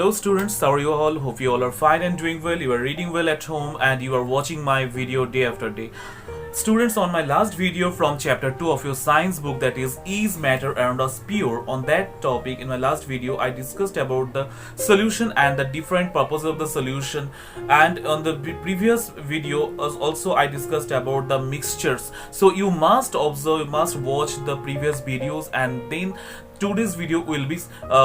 Hello students, how are you all? Hope you all are fine and doing well. You are reading well at home and you are watching my video day after day. Students, on my last video from chapter 2 of your science book, that is matter around us pure, on that topic in my last video I discussed about the solution and the different purposes of the solution, and on the previous video also I discussed about the mixtures. So you must observe, you must watch the previous videos, and then today's video will be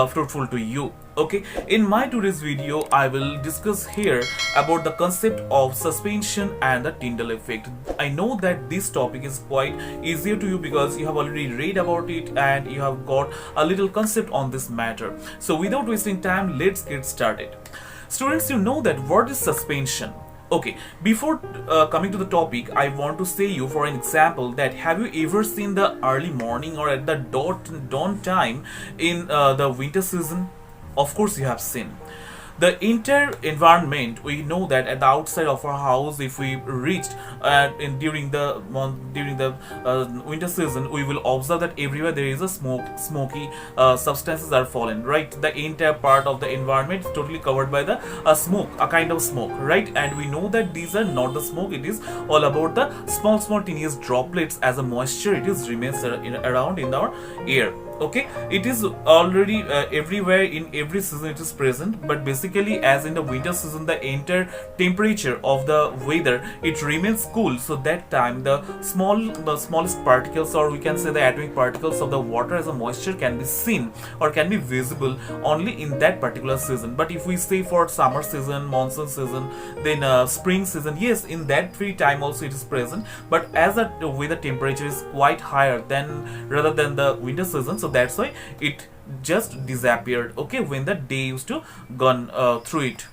fruitful to you. Okay, in my today's video I will discuss here about the concept of suspension and the Tyndall effect. I know that this topic is quite easier to you because you have already read about it and you have got a little concept on this matter. So without wasting time, let's get started. Students, you know that what is suspension? Okay, before coming to the topic, I want to say you for an example that have you ever seen the early morning or at the dawn time in the winter season? Of course you have seen. The entire environment, we know that at the outside of our house, if we reached during the winter season, we will observe that everywhere there is a smoky substances are fallen, right? The entire part of the environment is totally covered by the smoke, a kind of smoke, right? And we know that these are not the smoke, it is all about the small tiniest droplets as a moisture. It is remains around in our air. Okay, it is already everywhere, in every season it is present, but basically as in the winter season the entire temperature of the weather, it remains cool, so that time the smallest particles, or we can say the atomic particles of the water as a moisture, can be seen or can be visible only in that particular season. But if we say for summer season, monsoon season, then spring season, yes, in that free time also it is present, but as the weather temperature is quite higher than rather than the winter season, so that's why it just disappeared, okay, when the day used to gone through it.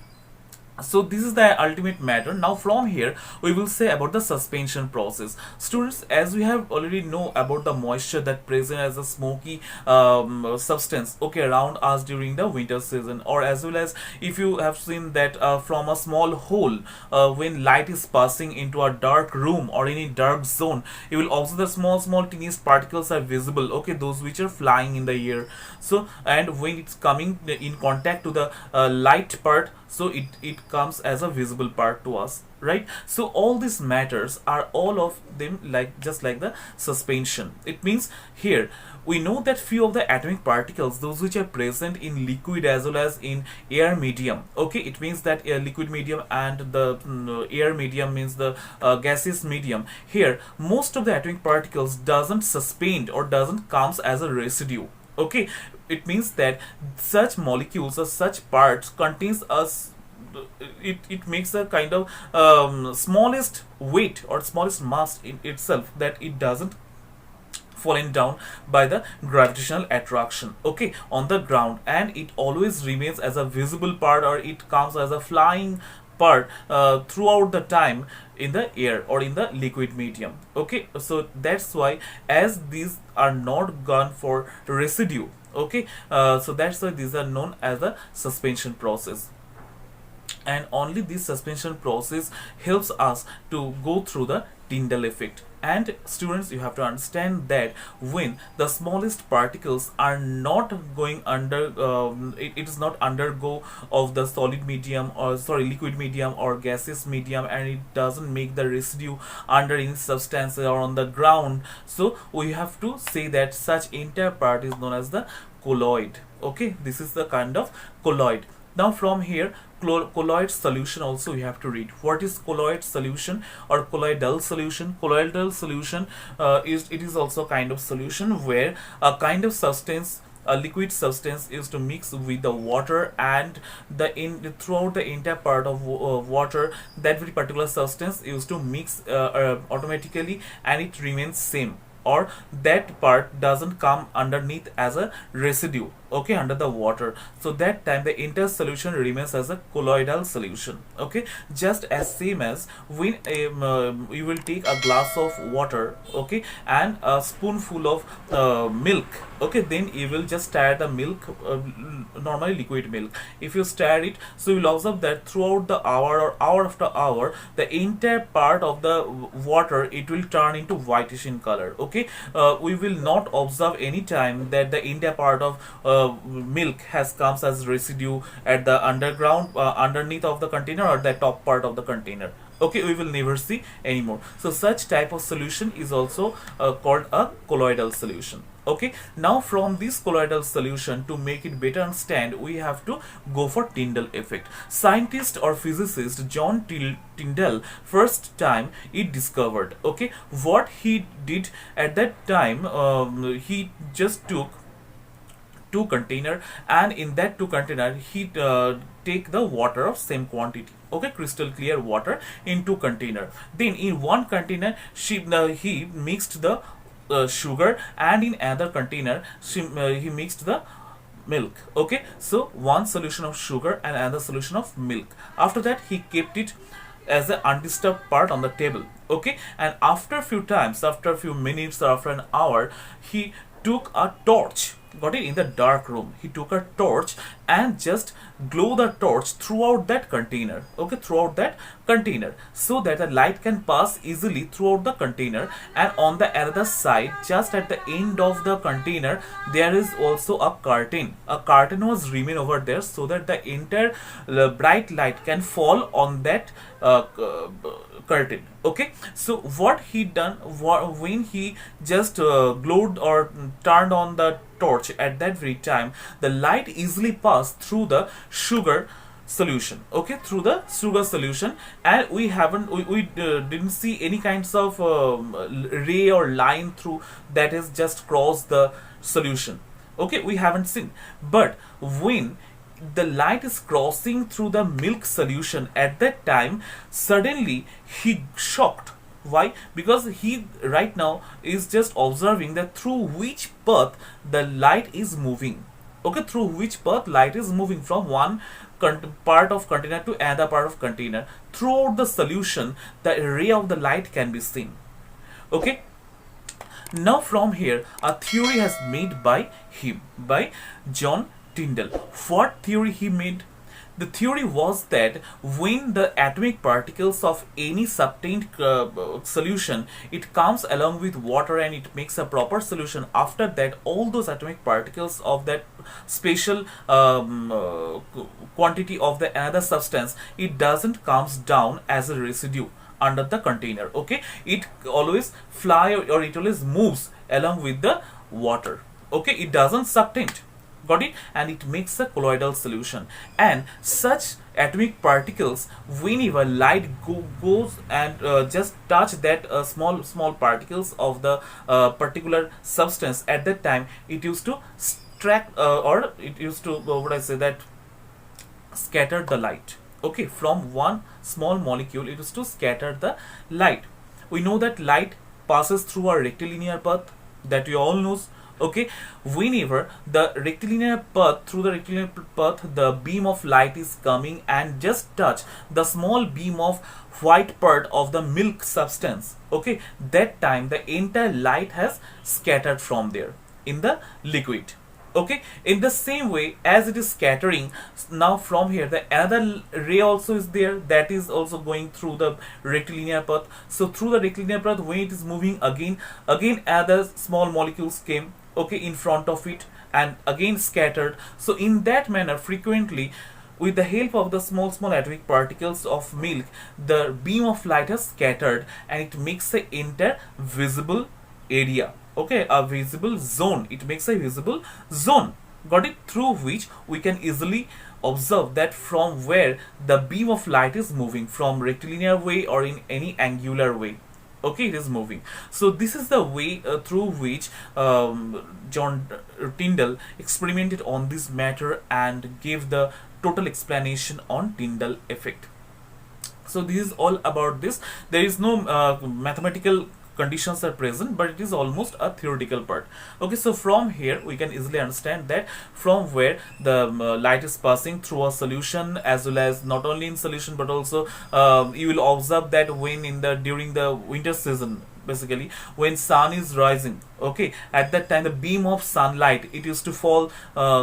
So this is the ultimate matter. Now from here we will say about the suspension process. Students, as we have already know about the moisture that present as a smoky substance, okay, around us during the winter season, or as well as if you have seen that from a small hole, when light is passing into a dark room or any dark zone, you will observe the small tiniest particles are visible, okay, those which are flying in the air. So, and when it's coming in contact to the light part, so it comes as a visible part to us, right? So all these matters are all of them just like the suspension. It means here we know that few of the atomic particles, those which are present in liquid as well as in air medium, okay, it means that liquid medium and the air medium means the gaseous medium. Here most of the atomic particles doesn't suspend or doesn't comes as a residue, okay. It means that such molecules or such parts contains us, it makes a kind of smallest weight or smallest mass in itself, that it doesn't fallen down by the gravitational attraction, okay, on the ground, and it always remains as a visible part, or it comes as a flying part throughout the time in the air or in the liquid medium, okay. So that's why, as these are not gone for residue, okay, so that's why these are known as the suspension process, and only this suspension process helps us to go through the Tyndall effect. And students, you have to understand that when the smallest particles are not going under, it is not undergo of the solid medium, or sorry, liquid medium or gaseous medium, and it doesn't make the residue under any substance or on the ground, so we have to say that such entire part is known as the colloid, okay. This is the kind of colloid. Now from here, colloid solution also we have to read. What is colloid solution or colloidal solution? Colloidal solution is also a kind of solution where a kind of substance, a liquid substance, is to mix with the water, and throughout the entire part of water, that very particular substance is to mix automatically, and it remains same, or that part doesn't come underneath as a residue, okay, under the water. So that time the entire solution remains as a colloidal solution, okay. Just as same as when you will take a glass of water, okay, and a spoonful of milk, okay, then you will just stir the milk, normally liquid milk. If you stir it, so you will observe that throughout the hour or hour after hour, the entire part of the water, it will turn into whitish in color, okay. We will not observe any time that the entire part of milk has comes as residue at the underground, underneath of the container, or the top part of the container. Okay, we will never see anymore. So such type of solution is also called a colloidal solution. Okay, now from this colloidal solution, to make it better understand, we have to go for Tyndall effect. Scientist or physicist John Tyndall first time it discovered. Okay, what he did at that time, he just took two container, and in that two container he take the water of same quantity. Okay, crystal clear water in two container. Then in one container he mixed the sugar, and in another container he mixed the milk. Okay, so one solution of sugar and another solution of milk. After that he kept it as an undisturbed part on the table. Okay, and after a few times, after a few minutes or after an hour, he took a torch. Got it? In the dark room, he took a torch and just glow the torch throughout that container. Okay, throughout that container, so that the light can pass easily throughout the container. And on the other side, just at the end of the container, there is also a curtain. A curtain was remain over there, so that the entire bright light can fall on that curtain. Okay, so what he done, when he just glowed or turned on the torch, at that very time the light easily passed through the sugar solution. Okay, through the sugar solution, and we didn't see any kinds of ray or line through that is just cross the solution. Okay, we haven't seen. But when the light is crossing through the milk solution, at that time suddenly he shocked. Why? Because he right now is just observing that through which path the light is moving. Okay, through which path light is moving from one part of container to another part of container. Throughout the solution, the ray of the light can be seen. Okay, now from here a theory has made by him, by John Tyndall. What theory he made? The theory was that when the atomic particles of any subtained solution, it comes along with water and it makes a proper solution. After that, all those atomic particles of that special quantity of the another substance, it doesn't comes down as a residue under the container. Okay, it always fly, or it always moves along with the water. Okay, it doesn't subtend. Got it? And it makes a colloidal solution. And such atomic particles, whenever light goes and just touch that small particles of the particular substance, at that time it used to or it used to scatter the light. Okay, from one small molecule it used to scatter the light. We know that light passes through a rectilinear path, that we all knows. Okay, whenever the rectilinear path, through the rectilinear path, the beam of light is coming and just touch the small beam of white part of the milk substance. Okay, that time the entire light has scattered from there in the liquid. Okay, in the same way as it is scattering, now from here the another ray also is there, that is also going through the rectilinear path. So through the rectilinear path, when it is moving, again other small molecules came, okay, in front of it, and again scattered. So in that manner, frequently, with the help of the small atomic particles of milk, the beam of light has scattered and it makes the entire visible area. Okay, a visible zone. It makes a visible zone. Got it? Through which we can easily observe that from where the beam of light is moving, from rectilinear way or in any angular way. Okay, it is moving. So this is the way through which John Tyndall experimented on this matter and gave the total explanation on Tyndall effect. So this is all about this. There is no mathematical conditions are present, but it is almost a theoretical part. Okay, so from here we can easily understand that from where the light is passing through a solution, as well as not only in solution but also you will observe that when during the winter season, basically when sun is rising, okay, at that time the beam of sunlight, it used to fall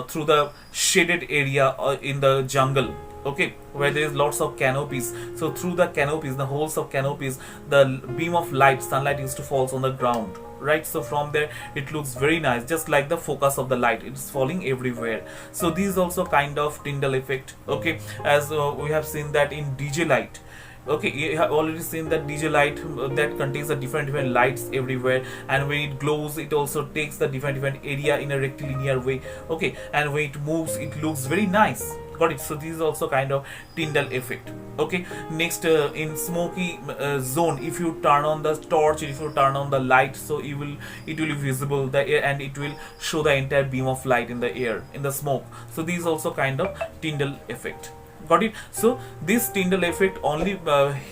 through the shaded area in the jungle, okay, where there is lots of canopies. So through the canopies, the holes of canopies, the beam of light, sunlight used to fall on the ground, right? So from there it looks very nice, just like the focus of the light, it's falling everywhere. So this is also kind of Tyndall effect, okay, as we have seen that in DJ light. Okay, you have already seen that DJ light that contains the different lights everywhere, and when it glows it also takes the different area in a rectilinear way, okay, and when it moves it looks very nice. Got it? So this is also kind of Tyndall effect. Okay, next in Smoky Zone, if you turn on the torch, if you turn on the light, so it will be visible the air, and it will show the entire beam of light in the air, in the smoke. So this is also kind of Tyndall effect. Got it? So this Tyndall effect only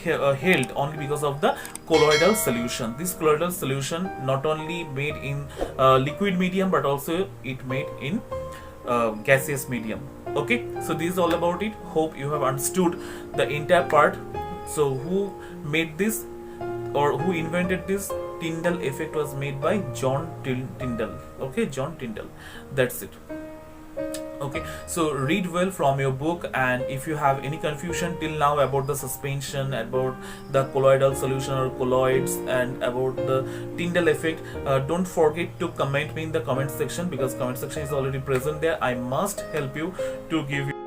held only because of the colloidal solution. This colloidal solution not only made in liquid medium, but also it made in gaseous medium. Okay, so this is all about it. Hope you have understood the entire part. So who made this, or who invented this Tyndall effect, was made by John Tyndall. Okay, John Tyndall. That's it. Okay, so read well from your book, and if you have any confusion till now about the suspension, about the colloidal solution or colloids, and about the Tyndall effect, don't forget to comment me in the comment section, because comment section is already present there. I must help you to give you